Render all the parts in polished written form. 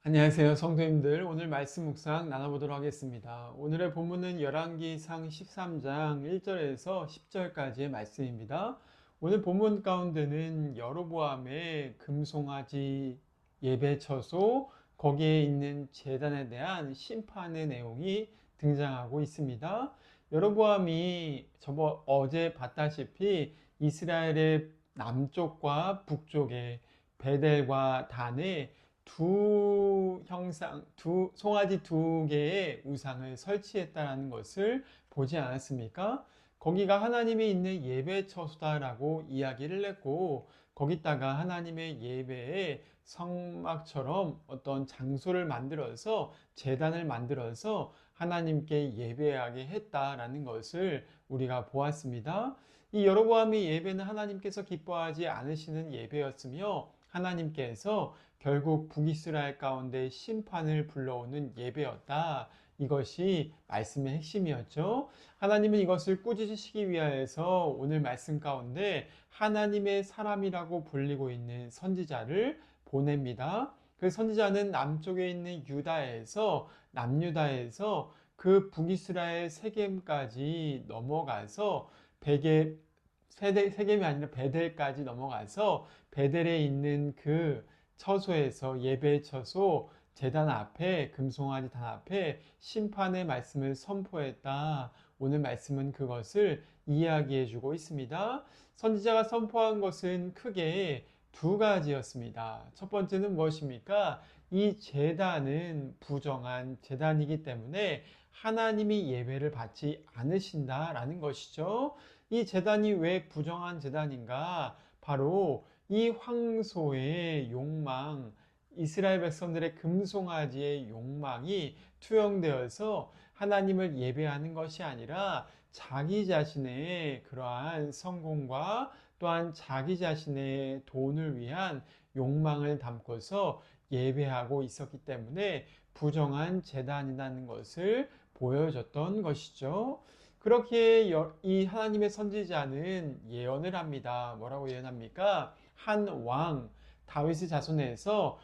안녕하세요, 성도님들. 오늘 말씀 묵상 나눠보도록 하겠습니다. 오늘의 본문은 열왕기상 13장 1절에서 10절까지의 말씀입니다. 오늘 본문 가운데는 여로보암의 금송아지 예배 처소, 거기에 있는 제단에 대한 심판의 내용이 등장하고 있습니다. 여로보암이 어제 봤다시피 이스라엘의 남쪽과 북쪽에 베델과 단에 송아지 두 개의 우상을 설치했다라는 것을 보지 않았습니까? 거기가 하나님이 있는 예배 처소다라고 이야기를 했고, 거기다가 하나님의 예배의 성막처럼 어떤 장소를 만들어서 제단을 만들어서 하나님께 예배하게 했다라는 것을 우리가 보았습니다. 이 여로보암의 예배는 하나님께서 기뻐하지 않으시는 예배였으며, 하나님께서 결국 북이스라엘 가운데 심판을 불러오는 예배였다. 이것이 말씀의 핵심이었죠. 하나님은 이것을 꾸짖으시기 위하여서 오늘 말씀 가운데 하나님의 사람이라고 불리고 있는 선지자를 보냅니다. 그 선지자는 남쪽에 있는 남유다에서 그 북이스라엘 세겜까지 넘어가서 세겜이 아니라 베델까지 넘어가서 베델에 있는 그 처소에서 예배 처소 제단 앞에 금송아지 단 앞에 심판의 말씀을 선포했다. 오늘 말씀은 그것을 이야기해 주고 있습니다. 선지자가 선포한 것은 크게 두 가지였습니다. 첫 번째는 무엇입니까? 이 제단은 부정한 제단이기 때문에 하나님이 예배를 받지 않으신다라는 것이죠. 이 제단이 왜 부정한 제단인가? 바로 이 황소의 욕망, 이스라엘 백성들의 금송아지의 욕망이 투영되어서 하나님을 예배하는 것이 아니라 자기 자신의 그러한 성공과 또한 자기 자신의 돈을 위한 욕망을 담고서 예배하고 있었기 때문에 부정한 제단이라는 것을 보여줬던 것이죠. 그렇게 이 하나님의 선지자는 예언을 합니다. 뭐라고 예언합니까? 한 왕, 다윗의 자손에서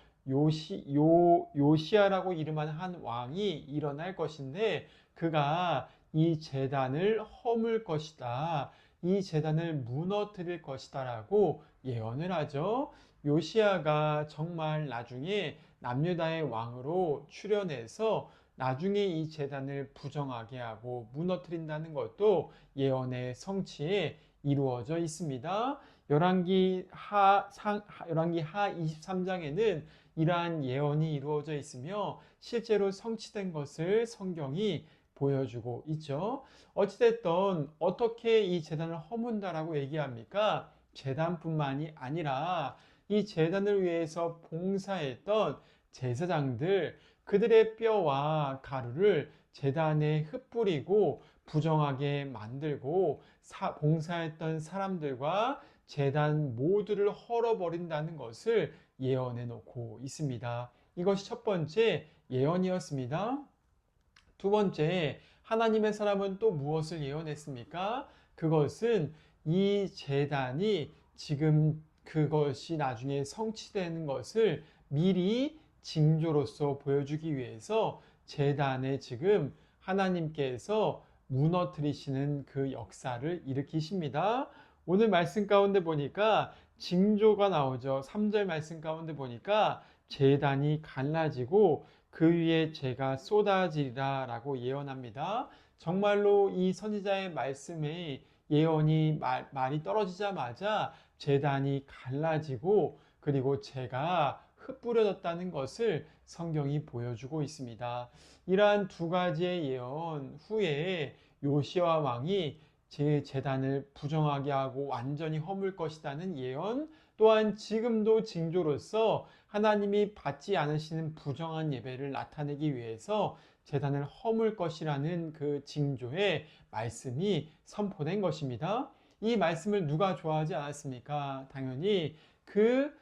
요시아라고 이름한 한 왕이 일어날 것인데 그가 이 제단을 허물 것이다. 이 제단을 무너뜨릴 것이다 라고 예언을 하죠. 요시아가 정말 나중에 남유다의 왕으로 출현해서 나중에 이 제단을 부정하게 하고 무너뜨린다는 것도 예언의 성취에 이루어져 있습니다. 열왕기 하 23장에는 이러한 예언이 이루어져 있으며 실제로 성취된 것을 성경이 보여주고 있죠. 어찌됐든 어떻게 이 제단을 허문다라고 얘기합니까? 제단뿐만이 아니라 이 제단을 위해서 봉사했던 제사장들, 그들의 뼈와 가루를 제단에 흩뿌리고 부정하게 만들고 봉사했던 사람들과 제단 모두를 헐어버린다는 것을 예언해 놓고 있습니다. 이것이 첫 번째 예언이었습니다. 두 번째, 하나님의 사람은 또 무엇을 예언했습니까? 그것은 이 제단이 지금 그것이 나중에 성취되는 것을 미리 징조로서 보여주기 위해서 제단에 지금 하나님께서 무너뜨리시는 그 역사를 일으키십니다. 오늘 말씀 가운데 보니까 징조가 나오죠. 3절 말씀 가운데 보니까 제단이 갈라지고 그 위에 재가 쏟아지리라 라고 예언합니다. 정말로 이 선지자의 말씀에 예언이 말이 떨어지자마자 제단이 갈라지고 그리고 재가 흩뿌려졌다는 것을 성경이 보여주고 있습니다. 이러한 두 가지의 예언 후에 요시아 왕이 제 제단을 부정하게 하고 완전히 허물 것이라는 예언, 또한 지금도 징조로서 하나님이 받지 않으시는 부정한 예배를 나타내기 위해서 제단을 허물 것이라는 그 징조의 말씀이 선포된 것입니다. 이 말씀을 누가 좋아하지 않았습니까? 당연히 그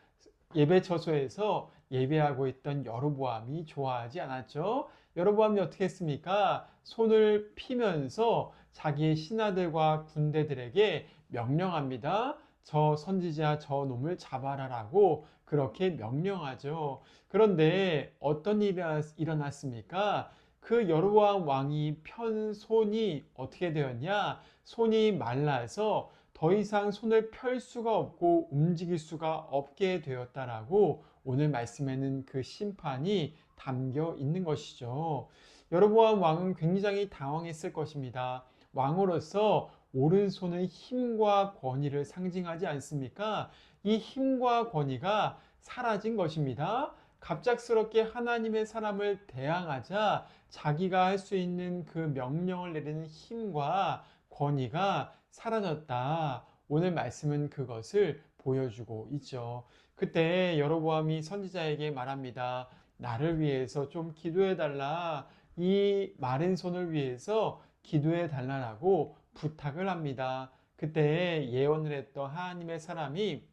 예배 처소에서 예배하고 있던 여로보암이 좋아하지 않았죠. 여로보암이 어떻게 했습니까? 손을 피면서 자기의 신하들과 군대들에게 명령합니다. 저 선지자 저 놈을 잡아라라고 그렇게 명령하죠. 그런데 어떤 일이 일어났습니까? 그 여로보암 왕이 편 손이 어떻게 되었냐? 손이 말라서 더 이상 손을 펼 수가 없고 움직일 수가 없게 되었다라고 오늘 말씀에는 그 심판이 담겨 있는 것이죠. 여로보암 왕은 굉장히 당황했을 것입니다. 왕으로서 오른손은 힘과 권위를 상징하지 않습니까? 이 힘과 권위가 사라진 것입니다. 갑작스럽게 하나님의 사람을 대항하자 자기가 할 수 있는 그 명령을 내리는 힘과 권위가 사라졌다. 오늘 말씀은 그것을 보여주고 있죠. 그때 여로보암이 선지자에게 말합니다. 나를 위해서 좀 기도해 달라. 이 마른 손을 위해서 기도해 달라고 부탁을 합니다. 그때 예언을 했던 하나님의 사람이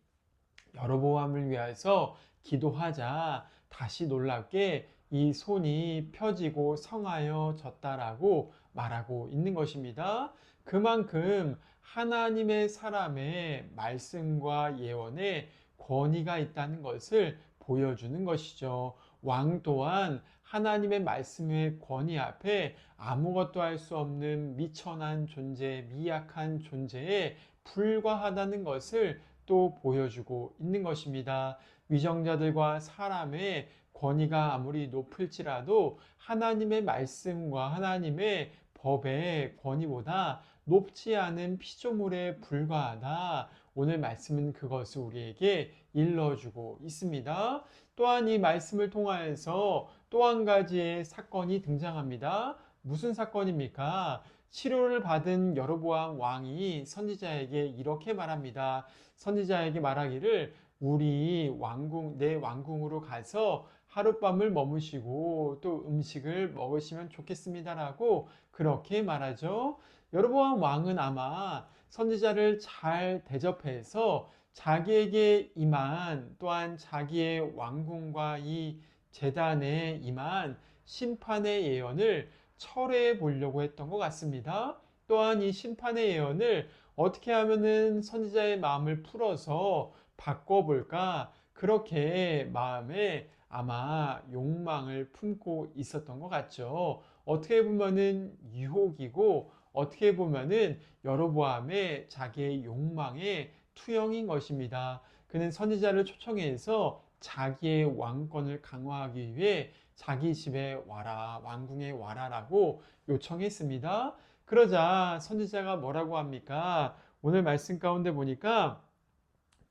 여로보암을 위해서 기도하자 다시 놀랍게 이 손이 펴지고 성하여졌다라고 말하고 있는 것입니다. 그만큼 하나님의 사람의 말씀과 예언에 권위가 있다는 것을 보여주는 것이죠. 왕 또한 하나님의 말씀의 권위 앞에 아무것도 할 수 없는 미천한 존재, 미약한 존재에 불과하다는 것을 또 보여주고 있는 것입니다. 위정자들과 사람의 권위가 아무리 높을지라도 하나님의 말씀과 하나님의 법의 권위보다 높지 않은 피조물에 불과하다. 오늘 말씀은 그것을 우리에게 일러주고 있습니다. 또한 이 말씀을 통하여서 또 한 가지의 사건이 등장합니다. 무슨 사건입니까? 치료를 받은 여로보암 왕이 선지자에게 이렇게 말합니다. 선지자에게 말하기를 우리 왕궁, 내 왕궁으로 가서 하룻밤을 머무시고 또 음식을 먹으시면 좋겠습니다라고 그렇게 말하죠. 여로보암 왕은 아마 선지자를 잘 대접해서 자기에게 임한 또한 자기의 왕궁과 이 제단에 임한 심판의 예언을 철회해 보려고 했던 것 같습니다. 또한 이 심판의 예언을 어떻게 하면은 선지자의 마음을 풀어서 바꿔볼까? 그렇게 마음에 아마 욕망을 품고 있었던 것 같죠. 어떻게 보면은 유혹이고 어떻게 보면은 여로보암의 자기의 욕망의 투영인 것입니다. 그는 선지자를 초청해서 자기의 왕권을 강화하기 위해 자기 집에 와라, 왕궁에 와라라고 요청했습니다. 그러자 선지자가 뭐라고 합니까? 오늘 말씀 가운데 보니까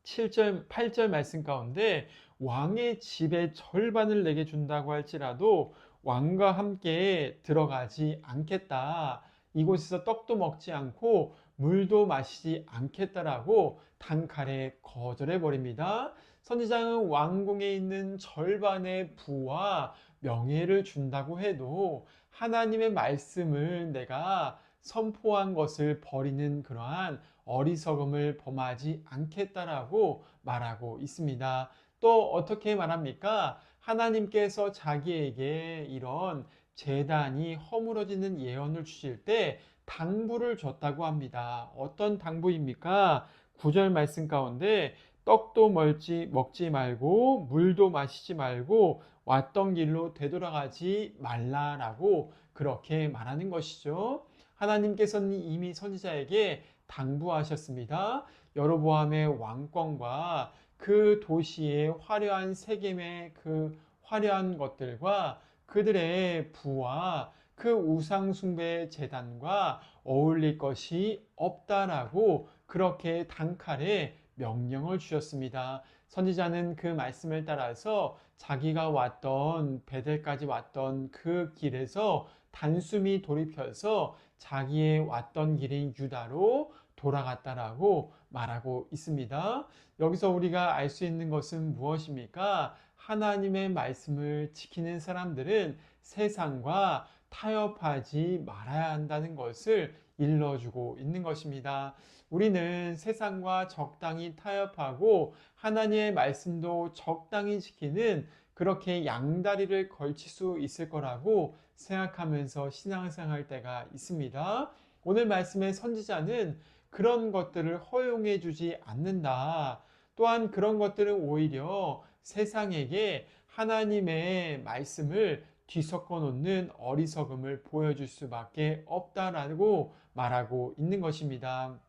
7절, 8절 말씀 가운데 왕의 집의 절반을 내게 준다고 할지라도 왕과 함께 들어가지 않겠다. 이곳에서 떡도 먹지 않고 물도 마시지 않겠다라고 단칼에 거절해 버립니다. 선지자는 왕궁에 있는 절반의 부와 명예를 준다고 해도 하나님의 말씀을 내가 선포한 것을 버리는 그러한 어리석음을 범하지 않겠다라고 말하고 있습니다. 또 어떻게 말합니까? 하나님께서 자기에게 이런 재단이 허물어지는 예언을 주실 때 당부를 줬다고 합니다. 어떤 당부입니까? 9절 말씀 가운데 떡도 먹지 말고 물도 마시지 말고 왔던 길로 되돌아가지 말라라고 그렇게 말하는 것이죠. 하나님께서는 이미 선지자에게 당부하셨습니다. 여로보암의 왕권과 그 도시의 화려한 세겜의 그 화려한 것들과 그들의 부와 그 우상숭배 제단과 어울릴 것이 없다라고 그렇게 단칼에 명령을 주셨습니다. 선지자는 그 말씀을 따라서 자기가 왔던 베델까지 왔던 그 길에서 단숨이 돌이켜서 자기의 왔던 길인 유다로 돌아갔다라고 말하고 있습니다. 여기서 우리가 알 수 있는 것은 무엇입니까? 하나님의 말씀을 지키는 사람들은 세상과 타협하지 말아야 한다는 것을 일러주고 있는 것입니다. 우리는 세상과 적당히 타협하고 하나님의 말씀도 적당히 지키는 그렇게 양다리를 걸칠 수 있을 거라고 생각하면서 신앙생활 때가 있습니다. 오늘 말씀의 선지자는 그런 것들을 허용해 주지 않는다. 또한 그런 것들은 오히려 세상에게 하나님의 말씀을 뒤섞어 놓는 어리석음을 보여줄 수밖에 없다라고 말하고 있는 것입니다.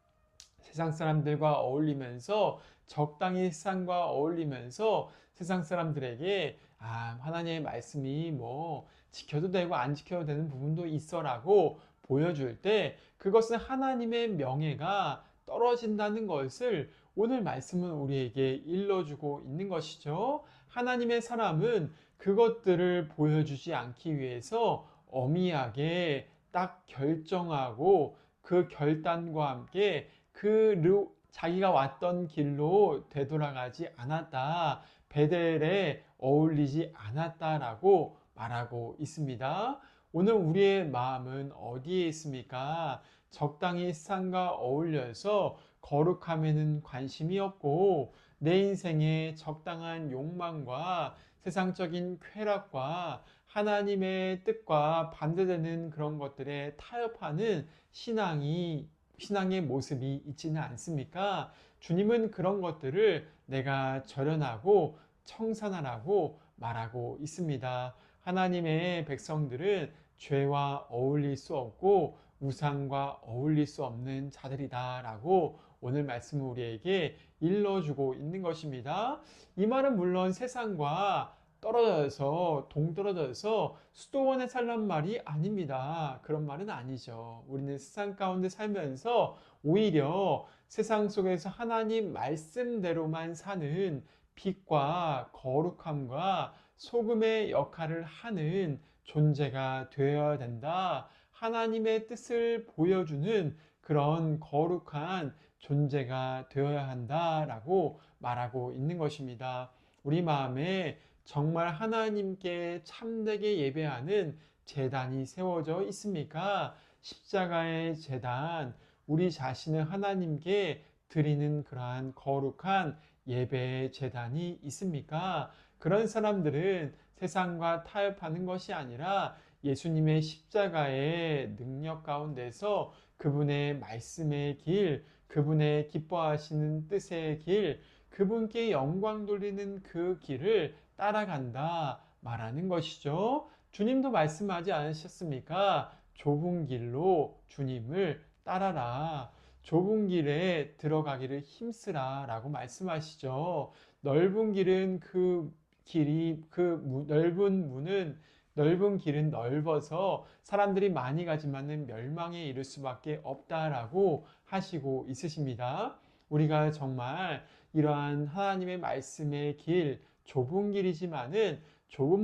세상 사람들과 어울리면서 적당히 세상과 어울리면서 세상 사람들에게 하나님의 말씀이 뭐 지켜도 되고 안 지켜도 되는 부분도 있어라고 보여줄 때 그것은 하나님의 명예가 떨어진다는 것을 오늘 말씀은 우리에게 일러주고 있는 것이죠. 하나님의 사람은 그것들을 보여주지 않기 위해서 엄미하게 딱 결정하고 그 결단과 함께 자기가 왔던 길로 되돌아가지 않았다. 베델에 어울리지 않았다라고 말하고 있습니다. 오늘 우리의 마음은 어디에 있습니까? 적당히 세상과 어울려서 거룩함에는 관심이 없고 내 인생의 적당한 욕망과 세상적인 쾌락과 하나님의 뜻과 반대되는 그런 것들에 타협하는 신앙의 모습이 있지는 않습니까? 주님은 그런 것들을 내가 절연하고 청산하라고 말하고 있습니다. 하나님의 백성들은 죄와 어울릴 수 없고 우상과 어울릴 수 없는 자들이다라고 오늘 말씀을 우리에게 일러주고 있는 것입니다. 이 말은 물론 세상과 동떨어져서 수도원에 살란 말이 아닙니다. 그런 말은 아니죠. 우리는 세상 가운데 살면서 오히려 세상 속에서 하나님 말씀대로만 사는 빛과 거룩함과 소금의 역할을 하는 존재가 되어야 된다. 하나님의 뜻을 보여주는 그런 거룩한 존재가 되어야 한다라고 말하고 있는 것입니다. 우리 마음에 정말 하나님께 참되게 예배하는 제단이 세워져 있습니까? 십자가의 제단, 우리 자신을 하나님께 드리는 그러한 거룩한 예배의 제단이 있습니까? 그런 사람들은 세상과 타협하는 것이 아니라 예수님의 십자가의 능력 가운데서 그분의 말씀의 길, 그분의 기뻐하시는 뜻의 길, 그분께 영광 돌리는 그 길을 따라간다 말하는 것이죠. 주님도 말씀하지 않으셨습니까? 좁은 길로 주님을 따라라. 좁은 길에 들어가기를 힘쓰라 라고 말씀하시죠. 넓은 길은 넓은 길은 넓어서 사람들이 많이 가지만은 멸망에 이를 수밖에 없다라고 하시고 있으십니다. 우리가 정말 이러한 하나님의 말씀의 길, 좁은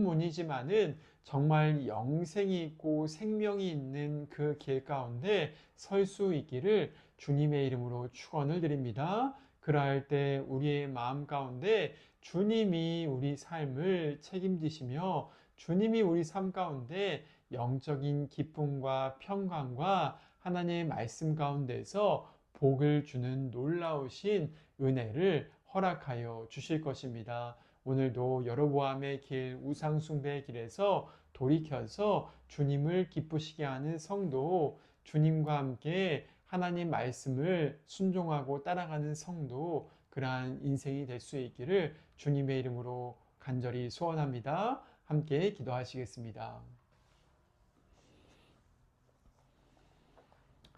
문이지만은 정말 영생이 있고 생명이 있는 그 길 가운데 설 수 있기를 주님의 이름으로 축원을 드립니다. 그러할 때 우리의 마음 가운데 주님이 우리 삶을 책임지시며 주님이 우리 삶 가운데 영적인 기쁨과 평강과 하나님의 말씀 가운데서 복을 주는 놀라우신 은혜를 허락하여 주실 것입니다. 오늘도 여로보암의 길, 우상숭배의 길에서 돌이켜서 주님을 기쁘시게 하는 성도, 주님과 함께 하나님 말씀을 순종하고 따라가는 성도, 그러한 인생이 될 수 있기를 주님의 이름으로 간절히 소원합니다. 함께 기도하시겠습니다.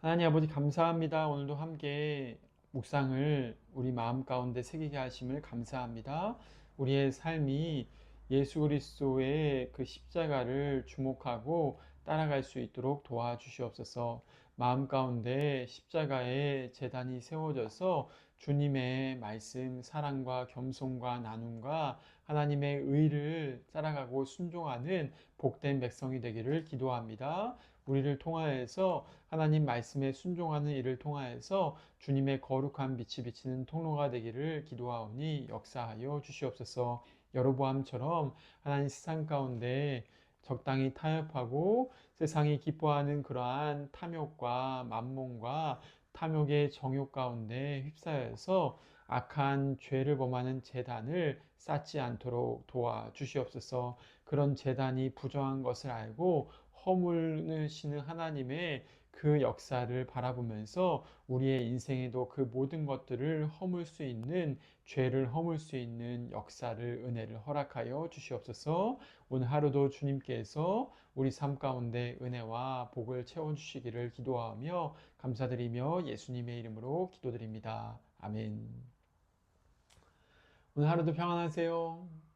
하나님 아버지 감사합니다. 오늘도 함께 묵상을 우리 마음 가운데 새기게 하심을 감사합니다. 우리의 삶이 예수 그리스도의 그 십자가를 주목하고 따라갈 수 있도록 도와주시옵소서. 마음 가운데 십자가의 제단이 세워져서 주님의 말씀, 사랑과 겸손과 나눔과 하나님의 의를 따라가고 순종하는 복된 백성이 되기를 기도합니다. 우리를 통하여서 하나님 말씀에 순종하는 일을 통하여서 주님의 거룩한 빛이 비치는 통로가 되기를 기도하오니 역사하여 주시옵소서. 여로보암처럼 하나님 세상 가운데 적당히 타협하고 세상이 기뻐하는 그러한 탐욕과 만몬과 탐욕의 정욕 가운데 휩싸여서 악한 죄를 범하는 재단을 쌓지 않도록 도와주시옵소서. 그런 재단이 부정한 것을 알고 허물으시는 하나님의 그 역사를 바라보면서 우리의 인생에도 그 모든 것들을 허물 수 있는, 죄를 허물 수 있는 역사를, 은혜를 허락하여 주시옵소서. 오늘 하루도 주님께서 우리 삶 가운데 은혜와 복을 채워주시기를 기도하며 감사드리며 예수님의 이름으로 기도드립니다. 아멘. 오늘 하루도 평안하세요.